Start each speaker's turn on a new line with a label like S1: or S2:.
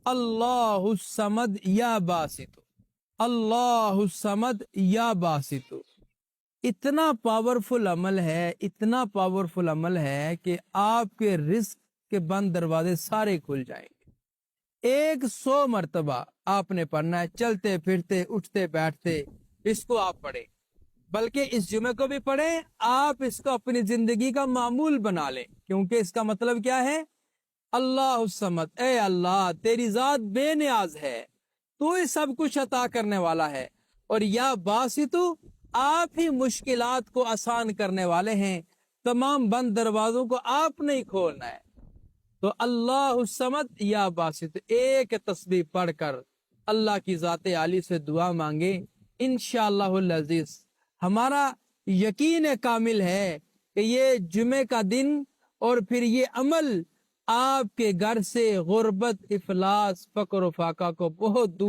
S1: اللہ الصمد یا باسط، اللہ الصمد یا باسط۔ اتنا پاورفل عمل ہے، اتنا پاورفل عمل ہے کہ آپ کے رزق کے بند دروازے سارے کھل جائیں گے۔ 100 مرتبہ آپ نے پڑھنا ہے، چلتے پھرتے اٹھتے بیٹھتے اس کو آپ پڑھیں، بلکہ اس جمعے کو بھی پڑھیں، آپ اس کو اپنی زندگی کا معمول بنا لیں، کیونکہ اس کا مطلب کیا ہے؟ اللہ الصمد، اے اللہ تیری ذات بے نیاز ہے، تو ہی سب کچھ عطا کرنے والا ہے، اور یا باسطو، آپ ہی مشکلات کو آسان کرنے والے ہیں، تمام بند دروازوں کو آپ نے ہی کھولنا ہے۔ تو اللہ الصمد یا باسط ایک تسبیح پڑھ کر اللہ کی ذات عالی سے دعا مانگے، انشاءاللہ العزیز ہمارا یقین کامل ہے کہ یہ جمعے کا دن اور پھر یہ عمل آپ کے گھر سے غربت، افلاس، فقر و فاقہ کو بہت دور